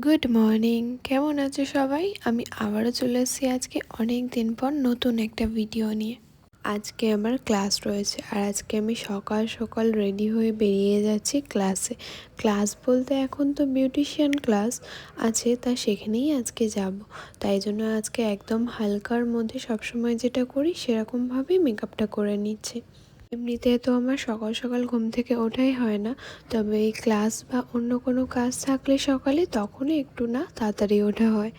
Good morning, কেমন আছো সবাই? আমি আবারও চলে এসেছি আজকে অনেক দিন পর নতুন একটা ভিডিও নিয়ে। আজকে আমার ক্লাস রয়েছে আর আজকে আমি সকাল সকাল রেডি হয়ে বেরিয়ে যাচ্ছি ক্লাসে। ক্লাস বলতে এখন তো বিউটিশিয়ান ক্লাস আছে, তা সেখানেই আজকে যাব। তাই জন্য আজকে একদম হালকার মধ্যে সবসময় যেটা করি সেরকমভাবেই মেকআপটা করে নিচ্ছি। এমনিতে তো আমার সকাল সকাল ঘুম থেকে ওঠাই হয় না, তবে এই ক্লাস বা অন্য কোনো কাজ থাকলে সকালে তখনই একটু না তাড়াতাড়ি ওঠা হয়।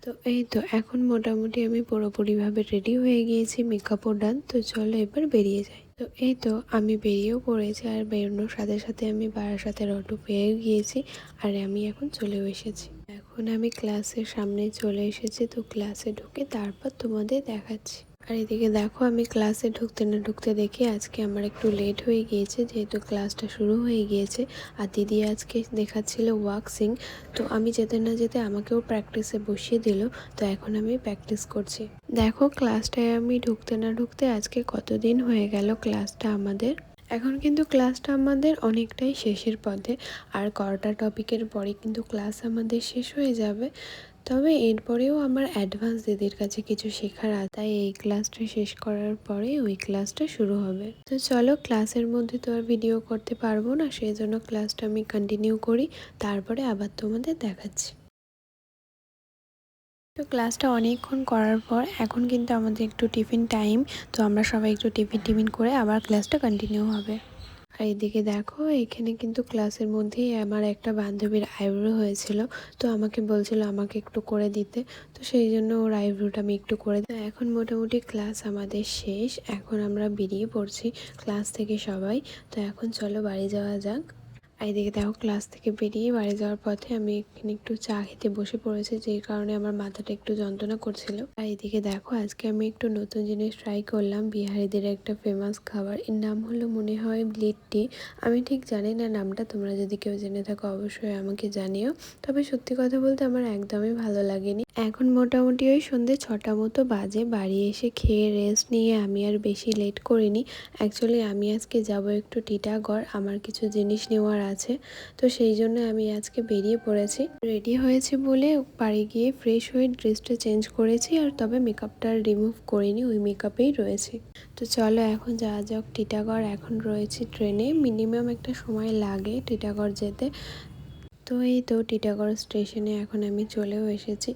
তো এই তো এখন মোটামুটি আমি পুরোপুরিভাবে রেডি হয়ে গিয়েছি, মেকআপও ডান। তো চলো এবার বেরিয়ে যাই। তো এই তো আমি বেরিয়েও পড়েছি, আর বেরোনোর সাথে সাথে আমি বারাসাতের অটো পেয়ে গিয়েছি, আর আমি এখন চলেও এসেছি। এখন আমি ক্লাসের সামনে চলে এসেছি, তো ক্লাসে ঢুকে তারপর তোমাদের দেখাচ্ছি। আর এদিকে দেখো, আমি ক্লাসে ঢুকতে না ঢুকতে দেখি আজকে আমার একটু লেট হয়ে গিয়েছে, যেহেতু ক্লাসটা শুরু হয়ে গিয়েছে। আর দিদি আজকে দেখাচ্ছিল ওয়াক্সিং, তো আমি যেতে না যেতে আমাকেও প্র্যাকটিসে বসিয়ে দিল। তো এখন আমি প্র্যাকটিস করছি। দেখো, ক্লাসটায় আমি ঢুকতে না ঢুকতে আজকে কতদিন হয়ে গেল ক্লাসটা আমাদের। এখন কিন্তু ক্লাসটা আমাদের অনেকটাই শেষের পথে, আর কটা টপিকের পরে কিন্তু ক্লাস আমাদের শেষ হয়ে যাবে। তবে এরপরেও আমার অ্যাডভান্স দিদির কাছে কিছু শেখার আছে, তাই এই ক্লাসটা শেষ করার পরে ওই ক্লাসটা শুরু হবে। তো চলো, ক্লাসের মধ্যে তো আর ভিডিও করতে পারবো না, সেই জন্য ক্লাসটা আমি কন্টিনিউ করি, তারপরে আবার তোমাদের দেখাচ্ছি। তো ক্লাসটা অনেকক্ষণ করার পর এখন কিন্তু আমাদের একটু টিফিন টাইম। তো আমরা সবাই একটু টিফিন করে আবার ক্লাসটা কন্টিনিউ হবে। আর এদিকে দেখো, এখানে কিন্তু ক্লাসের মধ্যেই আমার একটা বান্ধবীর আইব্রো হয়েছিল, তো আমাকে বলছিল আমাকে একটু করে দিতে। তো সেই জন্য ওর আইব্রোটা আমি একটু করে দিই। এখন মোটামুটি ক্লাস আমাদের শেষ, এখন আমরা বেরিয়ে পড়ছি ক্লাস থেকে সবাই। তো এখন চলো বাড়ি যাওয়া যাক। আর এদিকে দেখো, ক্লাস থেকে বেরিয়ে বাড়ি যাওয়ার পথে আমি এখানে একটু চা খেতে বসে পড়েছি, যেই কারণে আমার মাথাটা একটু যন্ত্রণা করছিল। আর এদিকে দেখো, আজকে আমি একটু নতুন জিনিস ট্রাই করলাম, বিহারিদের একটা ফেমাস খাবার, এর নাম হলো মনে হয় লিট্টি। আমি ঠিক জানি না নামটা, তোমরা যদি কেউ জেনে থাকো অবশ্যই আমাকে জানিও। তবে সত্যি কথা বলতে আমার একদমই ভালো লাগেনি। এখন মোটামুটি ওই সন্ধ্যে 6টা মতো বাজে। বাড়ি এসে খেয়ে রেস্ট নিয়ে আমি আর বেশি লেট করিনি। অ্যাকচুয়ালি আমি আজকে যাব একটু টিটাগড়, আমার কিছু জিনিস নেওয়ার আছে। তো সেই জন্য আমি আজকে বেরিয়ে পড়েছি। রেডি হয়েছি বলে বাড়ি গিয়ে ফ্রেশ হয়ে ড্রেসটা চেঞ্জ করেছি, আর তবে মেকআপটা রিমুভ করিনি, ওই মেকআপেই রয়েছে। তো চলো এখন যাওয়া যাক টিটাগড়। এখন রয়েছি ট্রেনে, মিনিমাম একটা সময় লাগে টিটাগড় যেতে। তো এই তো টিটাগড় স্টেশনে এখন আমি চলেও এসেছি।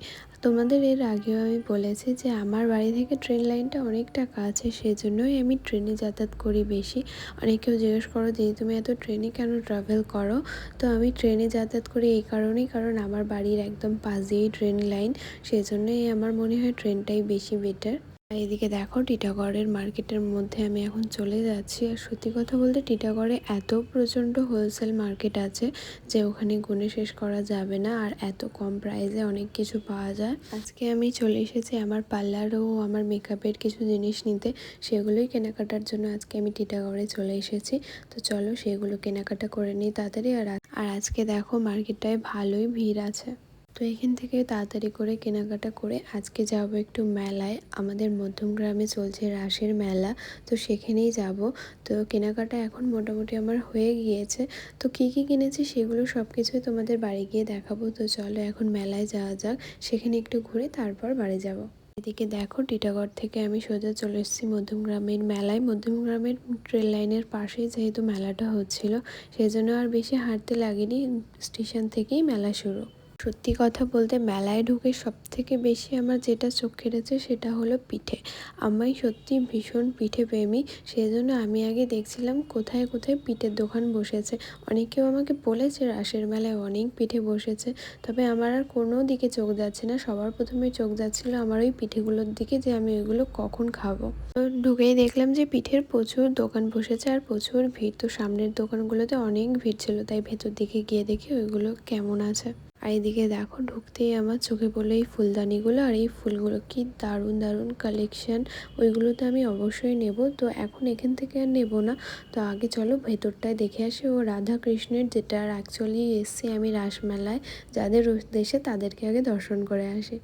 তোমাদের এর আগেও আমি বলেছি যে আমার বাড়ি থেকে ট্রেন লাইনটা অনেকটা কাছে, সেজন্যই আমি ট্রেনে যাতায়াত করি বেশি। অনেকেও জিজ্ঞেস করো যে তুমি এত ট্রেনে কেন ট্রাভেল করো। তো আমি ট্রেনে যাতায়াত করি এই কারণেই, কারণ আমার বাড়ির একদম পাশ দিয়েই ট্রেন লাইন, সেজন্যই আমার মনে হয় ট্রেনটাই বেশি বেটার। এদিকে দেখো, টিটাগড়ের মার্কেটের মধ্যে আমি এখন চলে যাচ্ছি। আর সত্যি কথা বলতে টিটাগড়ে এত প্রচণ্ড হোলসেল মার্কেট আছে যে ওখানে গুনে শেষ করা যাবে না, আর এত কম প্রাইসে অনেক কিছু পাওয়া যায়। আজকে আমি চলে এসেছি আমার পার্লার ও আমার মেকআপের কিছু জিনিস নিতে, সেগুলোই কেনাকাটার জন্য আজকে আমি টিটাগড়ে চলে এসেছি। তো চলো সেগুলো কেনাকাটা করে নিই তাড়াতাড়ি। আর আজকে দেখো, মার্কেটটায় ভালোই ভিড় আছে। তো এখান থেকে তাড়াতাড়ি করে কেনাকাটা করে আজকে যাব একটু মেলায়। আমাদের মধ্যমগ্রামে চলছে রাসের মেলা, তো সেখানেই যাব। তো কেনাকাটা এখন মোটামুটি আমার হয়ে গিয়েছে। তো কি কি কিনেছি সেগুলো সব কিছুই তোমাদের বাড়ি গিয়ে দেখাবো। তো চলো এখন মেলায় যাওয়া যাক, সেখানে একটু ঘুরে তারপর বাড়ি যাব। এদিকে দেখো, টিটাগড় থেকে আমি সোজা চলে এসেছি মধ্যমগ্রামের মেলায়। মধ্যমগ্রামের ট্রেন লাইনের পাশেই যেহেতু মেলাটা হচ্ছিল, সেই জন্য আর বেশি হাঁটতে লাগেনি, স্টেশন থেকেই মেলা শুরু। সত্যি কথা বলতে মেলায় ঢুকে সব থেকে বেশি আমার যেটা চোখ কেটেছে সেটা হলো পিঠে। আমি সত্যি ভীষণ পিঠে প্রেমী, সেই জন্য আমি আগে দেখছিলাম কোথায় কোথায় পিঠের দোকান বসেছে। অনেকেও আমাকে বলেছে রাসের মেলায় অনেক পিঠে বসেছে, তবে আমার আর কোনো দিকে চোখ যাচ্ছে না। সবার প্রথমে চোখ যাচ্ছিল আমার ওই পিঠেগুলোর দিকে, যে আমি ওইগুলো কখন খাবো। তো ঢুকেই দেখলাম যে পিঠের প্রচুর দোকান বসেছে আর প্রচুর ভিড়। তো সামনের দোকানগুলোতে অনেক ভিড় ছিল, তাই ভেতর দিকে গিয়ে দেখি ওইগুলো কেমন আছে। আর এদিকে দেখো, ঢুকতেই আমার চোখে পড়লো এই ফুলদানিগুলো, আর এই ফুলগুলো কি দারুণ দারুণ কালেকশন। ওইগুলো তো আমি অবশ্যই নেব। তো এখন এখান থেকে আর নেব না, তো আগে চলো ভেতরটায় দেখে আসি। ও রাধা কৃষ্ণের, যেটা অ্যাকচুয়ালি এসছি আমি রাসমেলায়, যাদের উদ্দেশ্যে তাদেরকে আগে দর্শন করে আসি।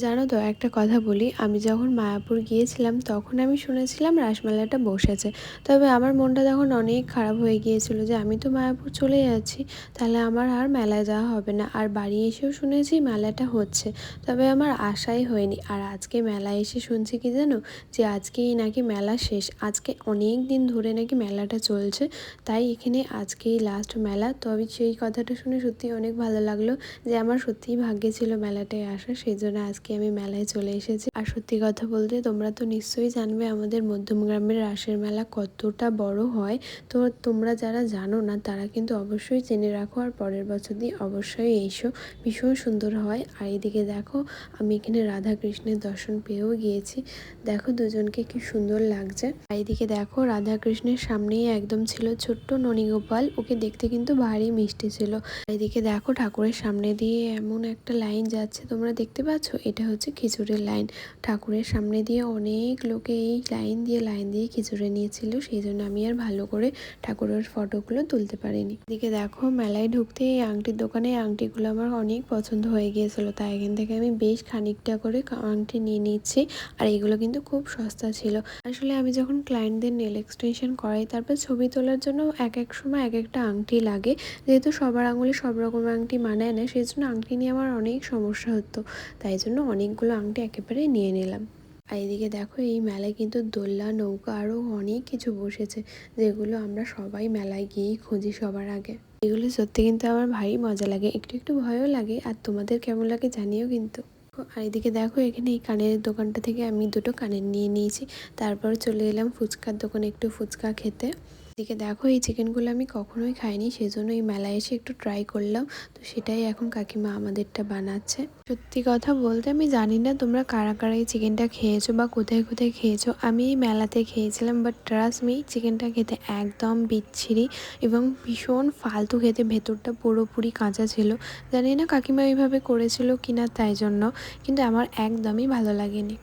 জানো তো একটা কথা বলি, আমি যখন মায়াপুর গিয়েছিলাম তখন আমি শুনেছিলাম রাসমেলাটা বসেছে। তবে আমার মনটা তখন অনেক খারাপ হয়ে গিয়েছিল যে আমি তো মায়াপুর চলে যাচ্ছি, তাহলে আমার আর মেলায় যাওয়া হবে না। আর বাড়ি এসেও শুনেছি মেলাটা হচ্ছে, তবে আমার আশাই হয়নি। আর আজকে মেলায় এসে শুনছি কি জানো, যে আজকেই নাকি মেলা শেষ, আজকে অনেক দিন ধরে নাকি মেলাটা চলছে, তাই এখানে আজকেই লাস্ট মেলা। তো আমি সেই কথাটা শুনে সত্যি অনেক ভালো লাগলো যে আমার সত্যিই ভাগ্যে ছিল মেলাটায় আসা, সেই জন্য আজকে আমি মেলায় চলে এসেছি। আর সত্যি কথা বলতে তোমরা তো নিশ্চয়ই জানবে আমাদের মধ্যমগ্রামের রাসের মেলা কতটা বড় হয়। তো তোমরা যারা জানো না তারা কিন্তু অবশ্যই জেনে রাখো, আর পরের বছর দিয়ে অবশ্যই এসো, ভীষণ সুন্দর হয়। আর এদিকে দেখো আমি এখানে রাধা কৃষ্ণের দর্শন পেয়েও গিয়েছি, দেখো দুজনকে কি সুন্দর লাগছে। আর এদিকে দেখো রাধা কৃষ্ণের সামনেই একদম ছিল ছোট্ট ননীগোপাল, ওকে দেখতে কিন্তু ভারী মিষ্টি ছিল। এদিকে দেখো ঠাকুরের সামনে দিয়ে এমন একটা লাইন যাচ্ছে, তোমরা দেখতে পাচ্ছ, এটা হচ্ছে খিচুড়ির লাইন। ঠাকুরের সামনে দিয়ে অনেক লোকে এই লাইন দিয়ে খিচুড়ি নিয়েছিল, সেই জন্য আমি আর ভালো করে ঠাকুরের ফটোগুলো তুলতে পারিনি। এদিকে দেখো মেলায় ঢুকতে এই আংটির দোকানে আংটিগুলো আমার অনেক পছন্দ হয়ে গিয়েছিল, তাই এখান থেকে আমি বেশ খানিকটা করে আংটি নিয়ে নিচ্ছি। আর এগুলো কিন্তু খুব সস্তা ছিল। আসলে আমি যখন ক্লায়েন্টদের নেল এক্সটেনশন করাই, তারপর ছবি তোলার জন্য এক এক সময় এক একটা আংটি লাগে, যেহেতু সবার আঙুলে সব রকম আংটি মানায় না, সেই জন্য আংটি নিয়ে আমার অনেক সমস্যা হতো, তাই জন্য অনেকগুলো আংটি একেবারে নিয়ে নিলাম। আর এদিকে দেখো এই মেলায় কিন্তু দোলনা, নৌকা আরও অনেক কিছু বসেছে, যেগুলো আমরা সবাই মেলায় গিয়েই খুঁজি সবার আগে। এগুলো সত্যি কিন্তু আমার ভারী মজা লাগে, একটু একটু ভয়ও লাগে। আর তোমাদের কেমন লাগে জানিও কিন্তু। আর এদিকে দেখো এখানে এই কানের দোকানটা থেকে আমি দুটো কানের নিয়ে নিয়েছি, তারপর চলে এলাম ফুচকার দোকানে একটু ফুচকা খেতে। এদিকে দেখো এই চিকেনগুলো আমি কখনোই খাইনি, সেজন্য এই মেলায় এসে একটু ট্রাই করলাম, তো সেটাই এখন কাকিমা আমাদেরটা বানাচ্ছে। সত্যি কথা বলতে আমি জানি না তোমরা কারা কারা এই চিকেনটা খেয়েছো বা কোথায় কোথায় খেয়েছো, আমি এই মেলাতে খেয়েছিলাম, বাট ট্রাস্ট মি চিকেনটা খেতে একদম বিচ্ছিরি এবং ভীষণ ফালতু খেতে, ভেতরটা পুরোপুরি কাঁচা ছিল। জানি না কাকিমা এইভাবে করেছিল কিনা, তাই জন্য কিন্তু আমার একদমই ভালো লাগেনি।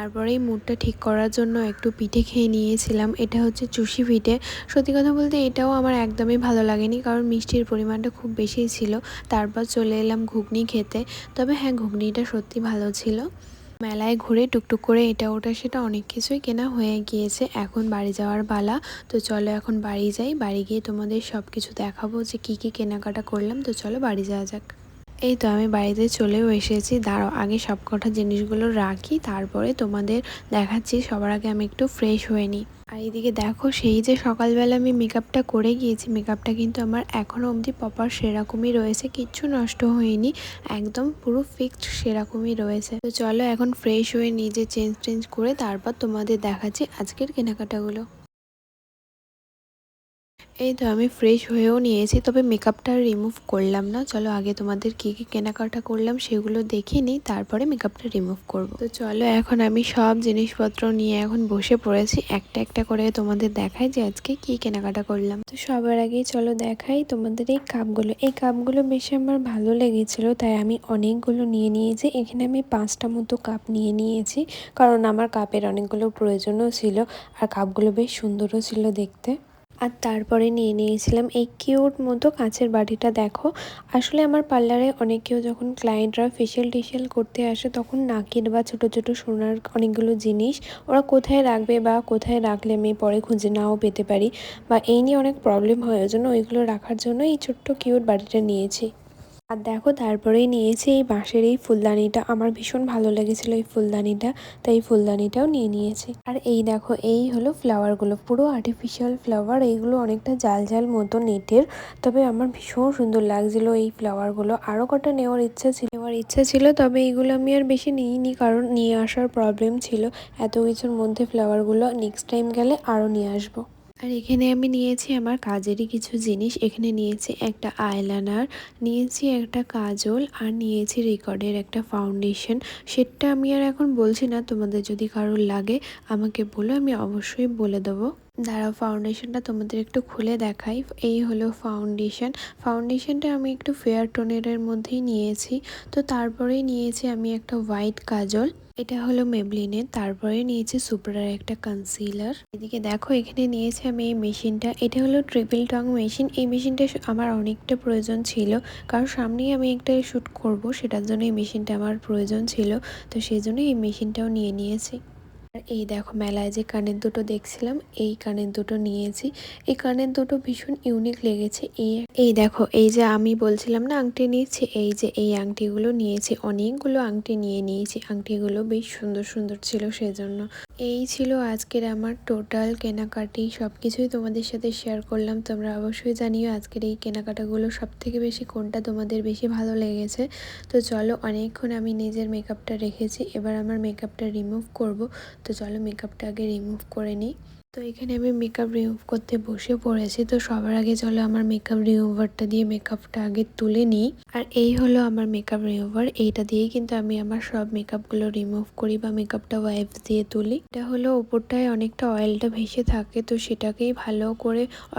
তারপরেই মুডটা ঠিক করার জন্য একটু পিঠে খেয়ে নিয়েছিলাম, এটা হচ্ছে চুষি পিঠে। সত্যি কথা বলতে এটাও আমার একদমই ভালো লাগেনি, কারণ মিষ্টির পরিমাণটা খুব বেশিই ছিল। তারপর চলে এলাম ঘুগনি খেতে, তবে হ্যাঁ ঘুগনিটা সত্যি ভালো ছিল। মেলায় ঘুরে টুকটুক করে এটা ওটা সেটা অনেক কিছুই কেনা হয়ে গিয়েছে, এখন বাড়ি যাওয়ার পালা। তো চলো এখন বাড়ি যাই, বাড়ি গিয়ে তোমাদের সব কিছু দেখাবো যে কী কী কেনাকাটা করলাম। তো চলো বাড়ি যাওয়া যাক। এই তো আমি বাড়িতে চলেও এসেছি, দাঁড়াও আগে সব কটা জিনিসগুলো রাখি, তারপরে তোমাদের দেখাচ্ছি। সবার আগে আমি একটু ফ্রেশ হয়ে নিই। আর এইদিকে দেখো সেই যে সকালবেলা আমি মেকআপটা করে গিয়েছি, মেকআপটা কিন্তু আমার এখনও অবধি প্রপার সেরকমই রয়েছে, কিচ্ছু নষ্ট হয়নি, একদম পুরো ফিক্সড সেরকমই রয়েছে। তো চলো এখন ফ্রেশ হয়ে নিজে চেঞ্জ করে তারপর তোমাদের দেখাচ্ছি আজকের কেনাকাটাগুলো। এই তো আমি ফ্রেশ হয়েও নিয়েছি, তবে মেকআপটা রিমুভ করলাম না। চলো আগে তোমাদের কী কী কেনাকাটা করলাম সেগুলো দেখে নিই, তারপরে মেকআপটা রিমুভ করব। তো চলো এখন আমি সব জিনিসপত্র নিয়ে এখন বসে পড়েছি, একটা একটা করে তোমাদের দেখাই যে আজকে কী কেনাকাটা করলাম। তো সবার আগেই চলো দেখাই তোমাদের এই কাপগুলো। এই কাপগুলো বেশি আমার ভালো লেগেছিলো, তাই আমি অনেকগুলো নিয়ে নিয়েছি। এখানে আমি 5টা মতো কাপ নিয়ে নিয়েছি, কারণ আমার কাপের অনেকগুলো প্রয়োজনও ছিল, আর কাপগুলো বেশ সুন্দরও ছিল দেখতে। আর তারপরে নিয়ে নিয়েছিলাম এই কিউট মতো কাঁচের বাটিটা। দেখো আসলে আমার পার্লারে অনেকেও যখন ক্লায়েন্টরা ফেশিয়াল করতে আসে, তখন নাকের বা ছোট ছোট সোনার অনেকগুলো জিনিস ওরা কোথায় রাখবে বা কোথায় রাখলে আমি পরে খুঁজে নাও পেতে পারি, বা এই নিয়ে অনেক প্রবলেম হয়, ওই জন্য ওইগুলো রাখার জন্য এই ছোট্ট কিউট বাটিটা নিয়েছি। আর দেখো তারপরেই নিয়েছি এই বাঁশের এই ফুলদানিটা, আমার ভীষণ ভালো লেগেছিলো এই ফুলদানিটা, তাই এই ফুলদানিটাও নিয়ে নিয়েছি। আর এই দেখো এই হলো ফ্লাওয়ারগুলো, পুরো আর্টিফিশিয়াল ফ্লাওয়ার, এইগুলো অনেকটা জাল জাল মতো নেটের, তবে আমার ভীষণ সুন্দর লাগছিলো এই ফ্লাওয়ারগুলো। আরও কটা নেওয়ার ইচ্ছা ছিল, তবে এইগুলো আমি আর বেশি নিইনি, কারণ নিয়ে আসার প্রবলেম ছিল। এত কিছুর মধ্যে ফ্লাওয়ারগুলো নেক্সট টাইম গেলে আরও নিয়ে আসবো। আর এখানে আমি নিয়েছি আমার কাজেরই কিছু জিনিস, এখানে নিয়েছি একটা আইলাইনার, নিয়েছি একটা কাজল, আর নিয়েছি রেকর্ডের একটা ফাউন্ডেশন। সেটা আমি আর এখন বলছি না, তোমাদের যদি কারোর লাগে আমাকে বলো, আমি অবশ্যই বলে দেবো। দাঁড়াও ফাউন্ডেশনটা তোমাদের একটু খুলে দেখাই। এই হলো ফাউন্ডেশনটা আমি একটু ফেয়ার টোনের মধ্যেই নিয়েছি। তো তারপরেই নিয়েছি আমি একটা হোয়াইট কাজল, এটা হলো মেবলিনের। তারপরে নিয়েছি সুপারার একটা কনসিলার। এদিকে দেখো এখানে নিয়েছি আমি এই মেশিনটা, এটা হলো ট্রিপল টং মেশিন। এই মেশিনটা আমার অনেকটা প্রয়োজন ছিল, কারণ সামনেই আমি একটা শ্যুট করব, সেটার জন্য এই মেশিনটা আমার প্রয়োজন ছিল। তো সেই জন্য এই মেশিনটাও নিয়ে নিয়েছি। আর এই দেখো মেলায় যে কানের দুটো দেখছিলাম, এই কানের দুটো নিয়েছি। এই কানের দুটো ভীষণ ইউনিক লেগেছে। এই দেখো, এই যে আমি বলছিলাম না আংটি নিয়েছি, এই যে এই আংটিগুলো নিয়েছি, অনেকগুলো আংটি নিয়ে নিয়েছি। আংটিগুলো বেশ সুন্দর সুন্দর ছিল, সেজন্য। এই ছিল আজকের আমার টোটাল কেনাকাটি, সবকিছুই তোমাদের সাথে শেয়ার করলাম। তোমরা অবশ্যই জানিও আজকের এই কেনাকাটাগুলো সব থেকে বেশি কোনটা তোমাদের বেশি ভালো লেগেছে। তো চলো, অনেকক্ষণ আমি নিজের মেকআপটা রেখেছি, এবার আমার মেকআপটা রিমুভ করব। তো চলো মেকআপটা আগে রিমুভ করে নিই। তো এখানে আমি মেকআপ রিমুভ করতে বসে পড়েছি। তো সবার আগে চলো আমার মেকআপ রিমুভারটা দিয়ে মেকআপটা আগে তুলে নিই। আর এই হলো আমার মেকআপ রিমুভার, এইটা দিয়েই কিন্তু আমি আমার সব মেকআপগুলো রিমুভ করি বা মেকআপটা ওয়াইপস দিয়ে তুলি। এটা হলো ওপরটায় অনেকটা অয়েলটা ভেসে থাকে, তো সেটাকেই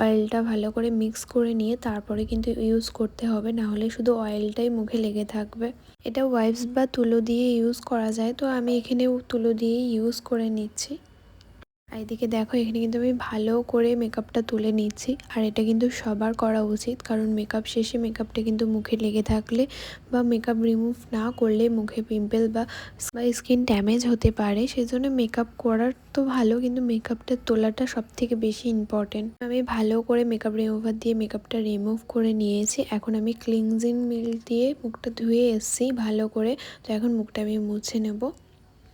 অয়েলটা ভালো করে মিক্স করে নিয়ে তারপরে কিন্তু ইউজ করতে হবে, না হলে শুধু অয়েলটাই মুখে লেগে থাকবে। এটা ওয়াইপস বা তুলো দিয়ে ইউজ করা যায়, তো আমি এখানে তুলো দিয়ে ইউজ করে নিচ্ছি। আর এদিকে দেখো এখানে কিন্তু আমি ভালো করে মেকআপটা তুলে নিচ্ছি। আর এটা কিন্তু সবার করা উচিত, কারণ মেকআপ শেষে মেকআপটা কিন্তু মুখে লেগে থাকলে বা মেকআপ রিমুভ না করলে মুখে পিম্পল বা স্কিন ড্যামেজ হতে পারে। সেজন্য মেকআপ করার তো ভালো, কিন্তু মেকআপটা তোলাটা সব থেকে বেশি ইম্পর্টেন্ট। আমি ভালো করে মেকআপ রিমুভার দিয়ে মেকআপটা রিমুভ করে নিয়েছি। এখন আমি ক্লিনজিং মিল্ক দিয়ে মুখটা ধুয়ে এসেছি ভালো করে। তো এখন মুখটা আমি মুছে নেব।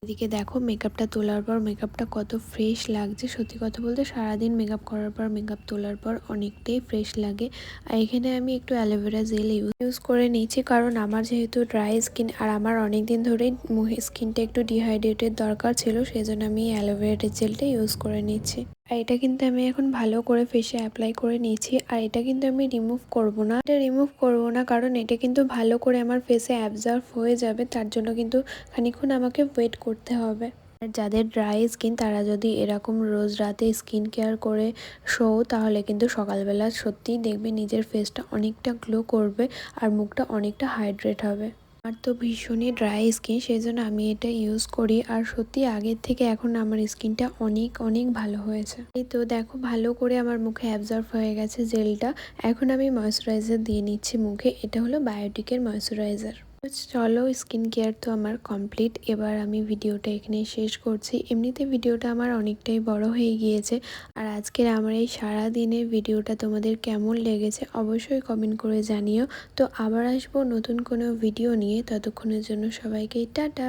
এদিকে দেখো মেকআপটা তোলার পর মেকআপটা কত ফ্রেশ লাগছে। সত্যি কথা বলতে সারাদিন মেকআপ করার পর মেকআপ তোলার পর অনেকটাই ফ্রেশ লাগে। আর এখানে আমি একটু অ্যালোভেরা জেল ইউজ করে নিয়েছি, কারণ আমার যেহেতু ড্রাই স্কিন আর আমার অনেক দিন ধরেই স্কিনটা একটু ডিহাইড্রেটেড দরকার ছিল, সেই জন্য আমি অ্যালোভেরা জেলটা ইউজ করে নিচ্ছি। আর এটা কিন্তু আমি এখন ভালো করে ফেসে অ্যাপ্লাই করে নিয়েছি। আর এটা কিন্তু আমি রিমুভ করব না, কারণ এটা কিন্তু ভালো করে আমার ফেসে অ্যাবজর্ব হয়ে যাবে। তার জন্য কিন্তু খানিকক্ষণ আমাকে ওয়েট করতে হবে। আর যাদের ড্রাই স্কিন তারা যদি এরকম রোজ রাতে স্কিন কেয়ার করে তাহলে কিন্তু সকালবেলা সত্যিই দেখবে নিজের ফেসটা অনেকটা গ্লো করবে আর মুখটা অনেকটা হাইড্রেট হবে। আমার তো ভীষণই ড্রাই স্কিন, সেই জন্য আমি এটা ইউজ করি। আর সত্যি আগের থেকে এখন আমার স্কিনটা অনেক অনেক ভালো হয়েছে। এই তো দেখো ভালো করে আমার মুখে অ্যাবজর্ব হয়ে গেছে জেলটা। এখন আমি ময়শ্চারাইজার দিয়ে নিচ্ছি মুখে, এটা হলো বায়োটিকের ময়শ্চারাইজার। চলো স্কিন কেয়ার তো আমার কমপ্লিট, এবার আমি ভিডিওটা এখানে শেষ করছি। এমনিতে ভিডিওটা আমার অনেকটাই বড় হয়ে গিয়েছে। আর আজকের আমার এই সারা দিনের ভিডিওটা তোমাদের কেমন লেগেছে অবশ্যই কমেন্ট করে জানিও। তো আবার আসবো নতুন কোনো ভিডিও নিয়ে, ততক্ষণের জন্য সবাইকে টাটা।